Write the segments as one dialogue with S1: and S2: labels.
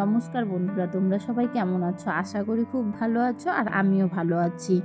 S1: নমস্কার বন্ধুরা, তোমরা সবাই কেমন আছো? আশা করি খুব ভালো আছো, আর আমিও ভালো আছি।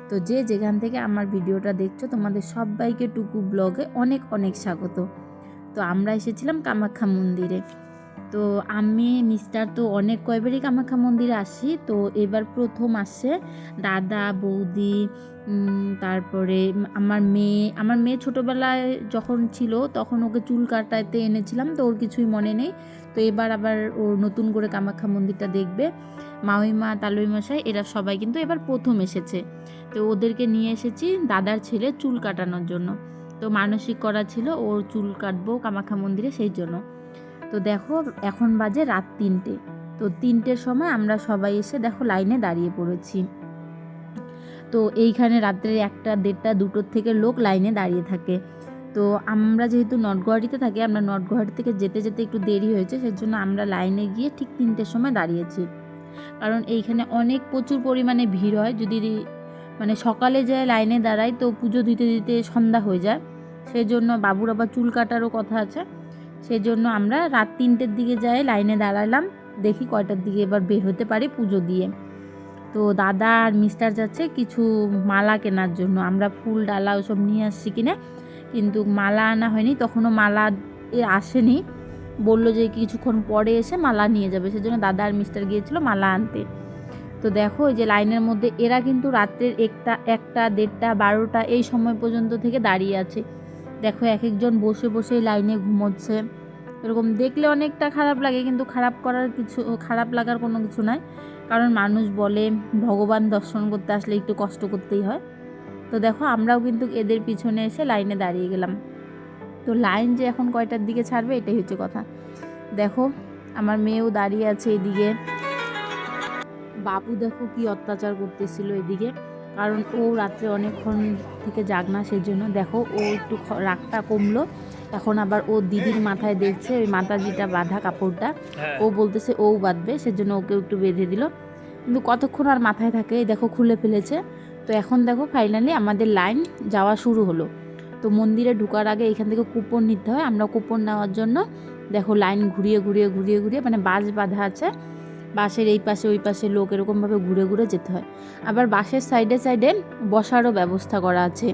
S1: তো যে যেখান থেকে আমার ভিডিওটা দেখছো, তোমাদের সবাইকে টুকু ব্লগে অনেক অনেক স্বাগত। তো আমরা এসেছিলাম কামাখ্যা মন্দিরে। তো আমি মিস্টার তো অনেক কয়বারই কামাখ্যা মন্দিরে আসি, তো এবার প্রথম আসছে দাদা, বৌদি, তারপরে আমার মেয়ে ছোটোবেলায় যখন ছিল তখন ওকে চুল কাটাতে এনেছিলাম, তো ওর কিছুই মনে নেই। তো এবার আবার ও নতুন করে কামাখ্যা মন্দিরটা দেখবে। মামিমা, তালুই মশাই এরা সবাই কিন্তু এবার প্রথম এসেছে। তো ওদেরকে নিয়ে এসেছি দাদার ছেলে চুল কাটানোর জন্য। তো মানসিক করা ছিল ওর চুল কাটবো কামাখ্যা মন্দিরে, সেই জন্য। তো দেখো এখন বাজে রাত 3টে। তো 3টের সময় আমরা সবাই এসে দেখো লাইনে দাঁড়িয়ে পড়েছি। তো এইখানে রাত্রে 1টা, 1:30, 2টোর থেকে লোক লাইনে দাঁড়িয়ে থাকে। তো আমরা যেহেতু নর্থ গুয়াহাটিতে থাকি, আমরা নর্থ গুয়াহাটি থেকে যেতে যেতে একটু দেরি হয়েছে, সেজন্য আমরা লাইনে গিয়ে ঠিক 3টের সময় দাঁড়িয়েছি। কারণ এইখানে প্রচুর পরিমাণে ভিড় হয়। যদি মানে সকালে যায় লাইনে দাঁড়াই তো পুজো দিতে দিতে সন্ধ্যা হয়ে যায়, সেই জন্য বাবুর আবার চুল কাটারও কথা আছে। সেই জন্য আমরা রাত 3টের দিকে যাই লাইনে দাঁড়ালাম, দেখি কয়টার দিকে এবার বের হতে পারি পুজো দিয়ে। তো দাদা আর মিস্টার যাচ্ছে কিছু মালা কেনার জন্য। আমরা ফুল ডালা ওসব নিয়ে আসছি কিনে, কিন্তু মালা আনা হয়নি, তখনও মালা আসেনি। বললো যে কিছুক্ষণ পরে এসে মালা নিয়ে যাবে, সেজন্য দাদা আর মিস্টার গিয়েছিল মালা আনতে। তো দেখো এই যে লাইনের মধ্যে এরা কিন্তু রাত্রের 1টা, 1:30, 12টা এই সময় পর্যন্ত থেকে দাঁড়িয়ে আছে। দেখো এক একজন বসে বসেই লাইনে ঘুমোচ্ছে। এরকম দেখলে অনেকটা খারাপ লাগে, কিন্তু খারাপ লাগার কোনো কিছু নাই। কারণ মানুষ বলে ভগবান দর্শন করতে আসলে একটু কষ্ট করতেই হয়। তো দেখো আমরাও কিন্তু এদের পিছনে এসে লাইনে দাঁড়িয়ে গেলাম। তো লাইন যে এখন কয়টার দিকে ছাড়বে এটাই হচ্ছে কথা। দেখো আমার মেয়েও দাঁড়িয়ে আছে এদিকে। বাবু দেখো কি অত্যাচার করতেছিল এদিকে, কারণ ও রাত্রে অনেকক্ষণ থেকে জাগনা, সেই জন্য দেখো ও একটু রাগটা কমলো। এখন আবার ও দিদির মাথায় দেখছে ওই মাতাজিটা বাঁধা কাপড়টা, ও বলতেছে ও বাঁধবে, সেজন্য ওকে একটু বেঁধে দিল। কিন্তু কতক্ষণ আর মাথায় থাকে, দেখো খুলে ফেলেছে। তো এখন দেখো ফাইনালি আমাদের লাইন যাওয়া শুরু হলো। তো মন্দিরে ঢোকার আগে এখান থেকে কুপন নিতে হয়। আমরা কুপন নেওয়ার জন্য দেখো লাইন ঘুরিয়ে ঘুরিয়ে ঘুরিয়ে ঘুরিয়ে, মানে বাস বাঁধা আছে, বাসের এই পাশে ওই পাশে লোক এরকমভাবে ঘুরে ঘুরে যেতে হয়। আবার বাসের সাইডে সাইডে বসারও ব্যবস্থা করা আছে,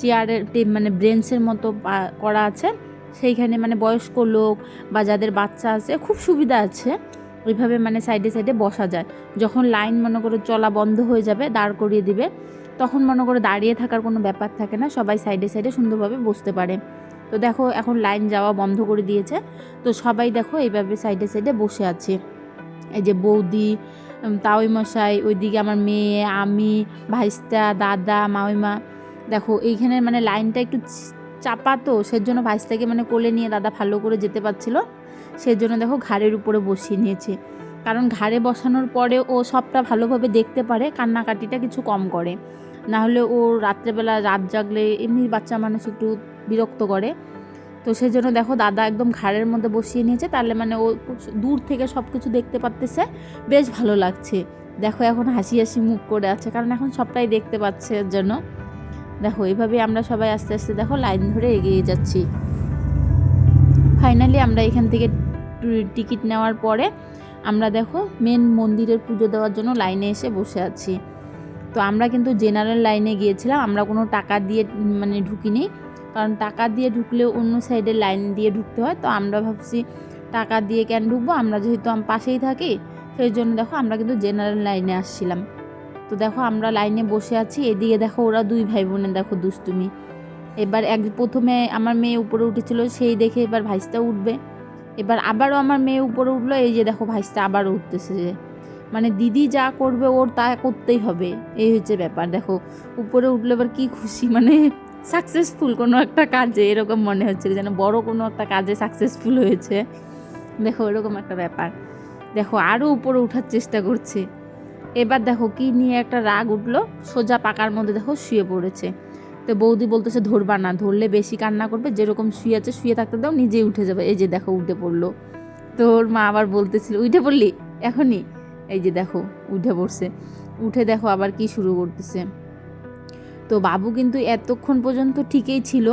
S1: চেয়ারের মানে ব্রেঞ্চের মতো করা আছে। সেইখানে মানে বয়স্ক লোক বা যাদের বাচ্চা আছে খুব সুবিধা আছে, ওইভাবে মানে সাইডে সাইডে বসা যায়। যখন লাইন মনে করে চলা বন্ধ হয়ে যাবে, দাঁড় করিয়ে দিবে, তখন মনে করে দাঁড়িয়ে থাকার কোনো ব্যাপার থাকে না, সবাই সাইডে সাইডে সুন্দরভাবে বসতে পারে। তো দেখো এখন লাইন যাওয়া বন্ধ করে দিয়েছে, তো সবাই দেখো এইভাবে সাইডে সাইডে বসে আছে। এই যে বৌদি, তাওই মশাই, ওইদিকে আমার মেয়ে, আমি, ভাইস্তা, দাদা, মামিমা। দেখো এইখানে মানে লাইনটা একটু চাপা, তো সেজন্য ভাইস্তাকে মানে কোলে নিয়ে দাদা ভালো করে যেতে পারছিল, সেজন্য দেখো ঘাড়ের উপরে বসিয়ে নিয়েছে। কারণ ঘাড়ে বসানোর পরে ও সবটা ভালোভাবে দেখতে পারে, কান্নাকাটিটা কিছু কম করে। না হলে ও রাত্রেবেলা রাত জাগলে এমনি বাচ্চা মানুষ একটু বিরক্ত করে। তো সেই জন্য দেখো দাদা একদম ঘাড়ের মধ্যে বসিয়ে নিয়েছে, তাহলে মানে ও দূর থেকে সব কিছু দেখতে পারতেছে, বেশ ভালো লাগছে। দেখো এখন হাসি হাসি মুখ করে আছে, কারণ এখন সবটাই দেখতে পাচ্ছে এর জন্য। দেখো এইভাবে আমরা সবাই আস্তে আস্তে দেখো লাইন ধরে এগিয়ে যাচ্ছি। ফাইনালি আমরা এখান থেকে টিকিট নেওয়ার পরে আমরা দেখো মেন মন্দিরের পুজো দেওয়ার জন্য লাইনে এসে বসে আছি। তো আমরা কিন্তু জেনারেল লাইনে গিয়েছিলাম, আমরা কোনো টাকা দিয়ে মানে ঢুকিনি, কারণ টাকা দিয়ে ঢুকলে অন্য সাইডে লাইন দিয়ে ঢুকতে হয়। তো আমরা ভাবছি টাকা দিয়ে কেন ঢুকবো, আমরা যেহেতু পাশেই থাকি, সেই জন্য দেখো আমরা কিন্তু জেনারেল লাইনে আসছিলাম। তো দেখো আমরা লাইনে বসে আছি, এদিকে দেখো ওরা দুই ভাই বোনের দেখো দুষ্টুমি। এবার প্রথমে আমার মেয়ে উপরে উঠেছিল, সেই দেখে এবার ভাইস্তা উঠবে, এবার আবারও আমার মেয়ে উপরে উঠলো, এই যে দেখো ভাইস্তা আবারও উঠতেছে। যে মানে দিদি যা করবে ওর তা করতেই হবে, এই হচ্ছে ব্যাপার। দেখো উপরে উঠলে এবার কি খুশি, মানে সাকসেসফুল কোনো একটা কাজে, এরকম মনে হচ্ছে যেন বড় কোনো একটা কাজে সাকসেসফুল হয়েছে। দেখো এরকম একটা ব্যাপার। দেখো আরও উপরে ওঠার চেষ্টা করছে। এবার দেখো কি নিয়ে একটা রাগ উঠলো, সোজা পাকার মধ্যে দেখো শুয়ে পড়েছে। তো বৌদি বলতেছে ধরবা না, ধরলে বেশি কান্না করবে, যেরকম শুয়ে আছে শুয়ে থাকতে দাও, নিজেই উঠে যাবে। এই যে দেখো উঠে পড়লো। তো ওর মা আবার বলতেছিল উঠে পড়লি এখনই, এই যে দেখো উঠে পড়ছে। উঠে দেখো আবার কি শুরু করতেছে। তো বাবু কিন্তু এতক্ষণ পর্যন্ত ঠিকই ছিল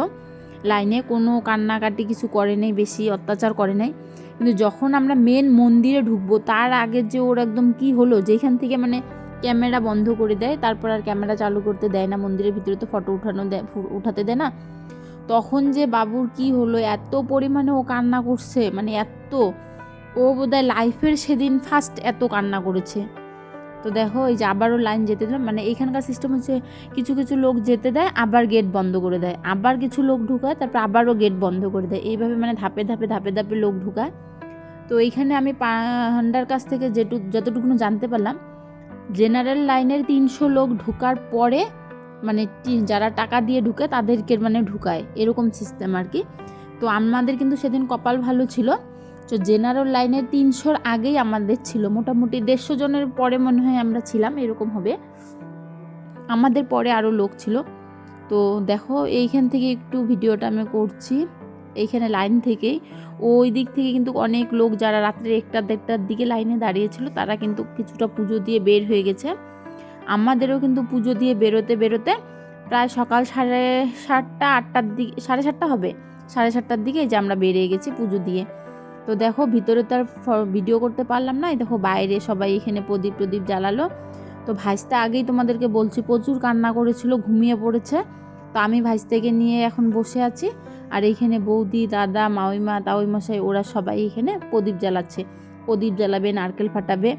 S1: লাইনে, কোনো কান্নাকাটি কিছু করে নাই, বেশি অত্যাচার করে নাই। কিন্তু যখন আমরা মেন মন্দিরে ঢুকবো তার আগে যে ওর একদম কি হলো, যেখান থেকে মানে ক্যামেরা বন্ধ করে দেয়, তারপর আর ক্যামেরা চালু করতে দেয় না, মন্দিরের ভিতরে তো ফটো উঠাতে দেয় না, তখন যে বাবুর কি হলো, এত পরিমাণে ও কান্না করছে, মানে এত, ও বোধহয় লাইফের সেদিন ফার্স্ট এত কান্না করেছে। তো দেখো এই যে আবারও লাইন যেতে দিলাম, মানে এইখানকার সিস্টেম হচ্ছে কিছু কিছু লোক যেতে দেয়, আবার গেট বন্ধ করে দেয়, আবার কিছু লোক ঢুকায়, তারপর আবারও গেট বন্ধ করে দেয়, এইভাবে মানে ধাপে ধাপে ধাপে ধাপে লোক ঢুকায়। তো এইখানে আমি পান্ডার কাছ থেকে যতটুকু জানতে পারলাম, জেনারেল লাইনের 300 লোক ঢুকার পরে মানে যারা টাকা দিয়ে ঢুকে তাদেরকে মানে ঢুকায়, এরকম সিস্টেম আর কি। তো আমাদের কিন্তু সেদিন কপাল ভালো ছিল, তো জেনারেল লাইনের 300-র আগেই আমাদের ছিল, মোটামুটি 150 জনের পরে মনে হয় আমরা ছিলাম, এরকম হবে, আমাদের পরে আরও লোক ছিল। তো দেখো এইখান থেকে একটু ভিডিওটা আমি করছি, এইখানে লাইন থেকেই ওই দিক থেকে কিন্তু অনেক লোক যারা রাত্রে 1টা-1:30টার দিকে লাইনে দাঁড়িয়েছিল তারা কিন্তু কিছুটা পুজো দিয়ে বের হয়ে গেছে। আমাদেরও কিন্তু পুজো দিয়ে বেরোতে বেরোতে প্রায় সকাল 7:30 8টার দিকে, 7:30 হবে, 7:30টার দিকে যে আমরা বেরিয়ে গেছি পুজো দিয়ে। তো দেখো ভিতরে তো আর ভিডিও করতে পারলাম না, দেখো বাইরে সবাই এখানে প্রদীপ জ্বালালো। তো ভাইস্তা আগেই তোমাদেরকে বলছি প্রচুর কান্না করেছিল, ঘুমিয়ে পড়েছে। তো আমি ভাইস্তাকে নিয়ে এখন বসে আছি, আর এইখানে বৌদি, দাদা, মাউইমা, তাওইমশাই ওরা সবাই এখানে প্রদীপ জ্বালাচ্ছে, প্রদীপ জ্বালাবে, নারকেল ফাটাবে।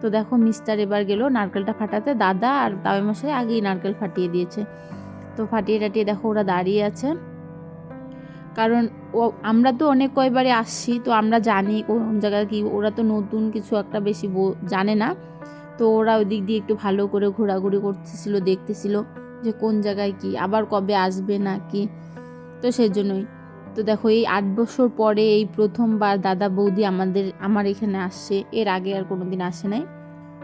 S1: তো দেখো মিস্টার এবার গেল নারকেলটা ফাটাতে, দাদা আর তাওইমশাই আগেই নারকেল ফাটিয়ে দিয়েছে। তো ফাটিয়ে টাটিয়ে দেখো ওরা দাঁড়িয়ে আছে, কারণ আমরা তো অনেক কয়বারে আসছি, তো আমরা জানি কোন জায়গায় কি, ওরা তো নতুন কিছু একটা বেশি জানে না। তো ওরা ওই দিক দিয়ে একটু ভালো করে ঘোরাঘুরি করতেছিল, দেখতেছিল যে কোন জায়গায় কি, আবার কবে আসবে না কি, তো সেই জন্যই। তো দেখো এই 8 বছর পরে এই প্রথমবার দাদা বৌদি আমার এখানে আসছে, এর আগে আর কোনো দিন আসে নাই।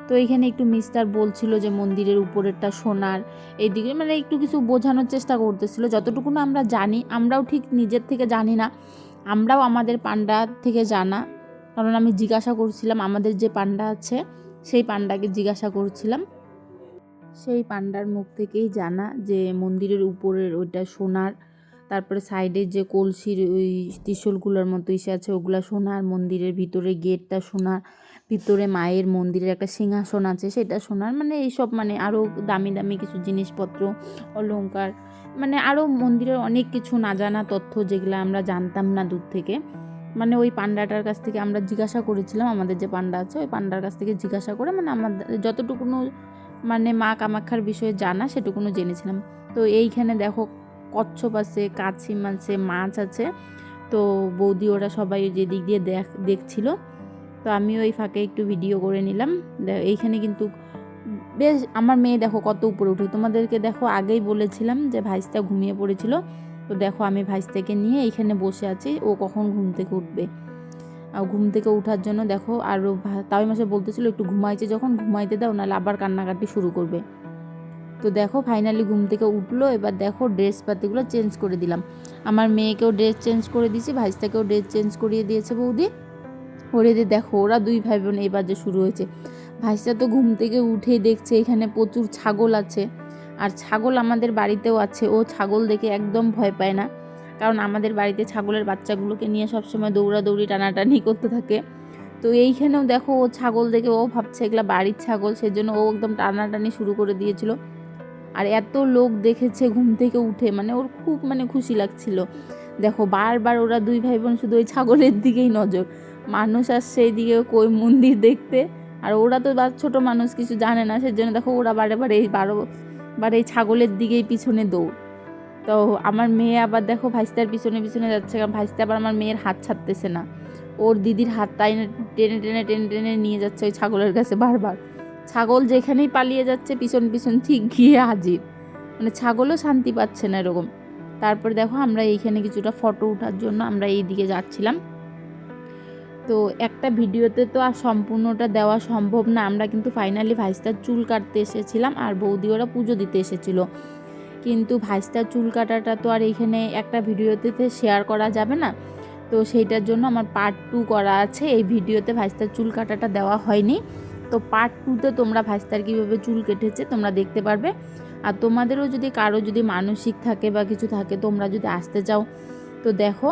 S1: তো এইখানে একটু মিস্টার বলছিল যে মন্দিরের উপরেরটা সোনার, এইদিকে মানে একটু কিছু বোঝানোর চেষ্টা করতেছিল, যতটুকু না আমরা জানি, আমরাও ঠিক নিজের থেকে জানি না, আমরাও আমাদের পান্ডা থেকে জানা, কারণ আমি জিজ্ঞাসা করছিলাম আমাদের যে পান্ডা আছে সেই পান্ডাকে জিজ্ঞাসা করছিলাম, সেই পান্ডার মুখ থেকেই জানা যে মন্দিরের উপরের ওইটা সোনার, তারপরে সাইডের যে কলসির ওই ত্রিশূলগুলোর মতো ইসে আছে ওগুলো সোনার, মন্দিরের ভিতরে গেটটা সোনার, ভিতরে মায়ের মন্দিরের একটা সিংহাসন আছে সেটা সোনার, মানে এইসব মানে আরও দামি দামি কিছু জিনিসপত্র, অলংকার, মানে আরও মন্দিরের অনেক কিছু না জানা তথ্য যেগুলো আমরা জানতাম না দূর থেকে, মানে ওই পান্ডাটার কাছ থেকে আমরা জিজ্ঞাসা করেছিলাম, আমাদের যে পান্ডা আছে ওই পান্ডার কাছ থেকে জিজ্ঞাসা করে মানে আমাদের যতটুকুনো মানে মা কামাখ্যার বিষয়ে জানা সেটুকুনো জেনেছিলাম। তো এইখানে দেখো কচ্ছপ আছে, কাছিম আছে, মাছ আছে। তো বৌদি ওরা সবাই যে দিক দিয়ে দেখছিল, তো আমিও ওই ফাঁকে একটু ভিডিও করে নিলাম। এইখানে কিন্তু বেশ আমার মেয়ে দেখো কত উপরে উঠে, তোমাদেরকে দেখো আগেই বলেছিলাম যে ভাইস্তা ঘুমিয়ে পড়েছিল, তো দেখো আমি ভাইস্তাকে নিয়ে এইখানে বসে আছি, ও কখন ঘুম থেকে উঠবে, আর ঘুম থেকে ওঠার জন্য দেখো আরও তাওই মাসে বলতেছিল একটু ঘুমাইছে, যখন ঘুমাইতে দাও নাহলে আবার কান্নাকাটি শুরু করবে। তো দেখো ফাইনালি ঘুম থেকে উঠলো, এবার দেখো ড্রেস পাতিগুলো চেঞ্জ করে দিলাম, আমার মেয়েকেও ড্রেস চেঞ্জ করে দিয়েছি, ভাইস্তাকেও ড্রেস চেঞ্জ করিয়ে দিয়েছে বৌদি, ওরে দিয়ে দেখো ওরা দুই ভাই বোন এবার যে শুরু হয়েছে। ভাইস্তা তো ঘুম থেকে উঠেই দেখছে এখানে প্রচুর ছাগল আছে, আর ছাগল আমাদের বাড়িতেও আছে, ও ছাগল দেখে একদম ভয় পায় না, কারণ আমাদের বাড়িতে ছাগলের বাচ্চাগুলোকে নিয়ে সবসময় দৌড়াদৌড়ি টানাটানি করতে থাকে। তো এইখানেও দেখো ও ছাগল দেখে ও ভাবছে এগুলা বাড়ির ছাগল, সেজন্য ও একদম টানাটানি শুরু করে দিয়েছিল। আর এত লোক দেখেছে ঘুম থেকে উঠে, মানে ওর খুব মানে খুশি লাগছিল। দেখো বারবার ওরা দুই ভাই বোন শুধু ওই ছাগলের দিকেই নজর, মানুষ আসছে এইদিকে কই মন্দির দেখতে, আর ওরা তো ছোট মানুষ কিছু জানে না, সেজন্য দেখো ওরা বারে বারে এই ছাগলের দিকেই পিছনে দৌড়। তো আমার মেয়ে আবার দেখো ভাইস্তার পিছনে পিছনে যাচ্ছে, কারণ ভাইস্তা আবার আমার মেয়ের হাত ছাড়তেছে না, ওর দিদির হাতটা টেনে টেনে টেনে টেনে নিয়ে যাচ্ছে ওই ছাগলের কাছে বারবার, ছাগল যেখানেই পালিয়ে যাচ্ছে পিছন পিছন ঠিক গিয়ে হাজির, মানে ছাগলও শান্তি পাচ্ছে না এরকম। তারপর দেখো আমরা এইখানে কিছুটা ফটো ওঠার জন্য আমরা এই দিকে যাচ্ছিলাম। তো একটা ভিডিওতে তো আর সম্পূর্ণটা দেওয়া সম্ভব না, আমরা কিন্তু ফাইনালি ভাইস্তার চুল কাটতে এসেছিলাম আর বৌদি ওরা পুজো দিতে এসেছিল, কিন্তু ভাইস্তার চুল কাটাটা তো আর এইখানে একটা ভিডিওতে শেয়ার করা যাবে না, তো সেইটার জন্য আমার পার্ট 2 করা আছে, এই ভিডিওতে ভাইস্তার চুল কাটাটা দেওয়া হয়নি। তো পার্ট 2তে তোমরা ভাইস্তার কীভাবে চুল কেটেছে তোমরা দেখতে পারবে। আর তোমাদেরও যদি কারো যদি মানসিক থাকে বা কিছু থাকে, তোমরা যদি আসতে চাও তো দেখো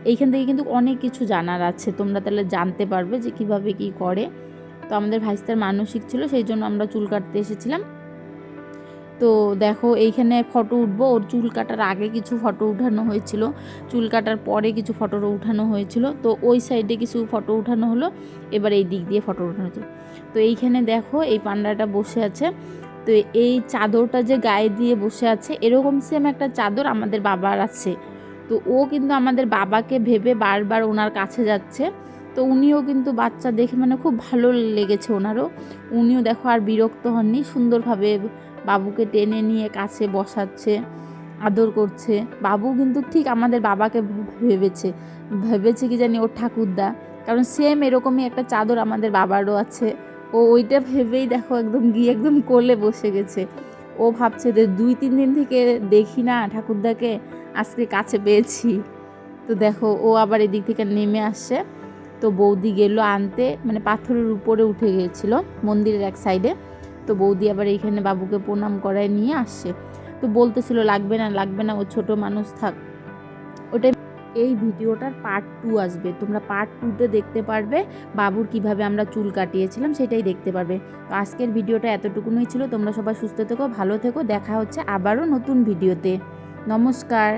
S1: এইখান থেকে কিন্তু অনেক কিছু জানার আছে, তোমরা তাহলে জানতে পারবে যে কিভাবে কি করে। তো আমাদের ভাইস্তার মানসিক ছিল, সেই জন্য আমরা চুল কাটতে এসেছিলাম। তো দেখো এইখানে ফটো উঠবো, ওর চুল কাটার আগে কিছু ফটো উঠানো হয়েছিল, চুল কাটার পরে কিছু ফটো উঠানো হয়েছিল। তো ওই সাইডে কিছু ফটো উঠানো হলো, এবার এই দিক দিয়ে ফটো উঠানো হয়েছে। তো এইখানে দেখো এই পান্ডাটা বসে আছে। তো এই চাদরটা যে গায়ে দিয়ে বসে আছে, এরকম সেম একটা চাদর আমাদের বাবার আছে। তো ও কিন্তু আমাদের বাবাকে ভেবে বারবার ওনার কাছে যাচ্ছে। তো উনিও কিন্তু বাচ্চা দেখে মানে খুব ভালো লেগেছে ওনারও। উনিও দেখো আর বিরক্ত হননি, সুন্দরভাবে বাবুকে টেনে নিয়ে কাছে বসাচ্ছে, আদর করছে। বাবু কিন্তু ঠিক আমাদের বাবাকে ভেবেছে কি জানি ওর ঠাকুরদা, কারণ সেম এরকমই একটা চাদর আমাদের বাবারও আছে। ও ওইটা ভেবেই দেখো একদম গিয়ে একদম কোলে বসে গেছে। ও ভাবছে যে 2-3 দিন থেকে দেখি না ঠাকুরদাকে, আজকে কাছে পেয়েছি। তো দেখো ও আবার এদিক থেকে নেমে আসছে। তো বৌদি গেল আনতে, মানে পাথরের উপরে উঠে গিয়েছিল মন্দিরের এক সাইডে। তো বৌদি আবার এইখানে বাবুকে প্রণাম করায় নিয়ে আসছে। তো বলতেছিল লাগবে না, ও ছোট মানুষ থাক। ওটাই এই ভিডিওটার পার্ট 2 আসবে, তোমরা পার্ট 2তে দেখতে পারবে বাবুর কিভাবে আমরা চুল কাটিয়েছিলাম, সেটাই দেখতে পারবে। তো আজকের ভিডিওটা এতটুকুনই ছিল। তোমরা সবাই সুস্থ থেকো, ভালো থেকো, দেখা হচ্ছে আবারও নতুন ভিডিওতে। নমস্কার।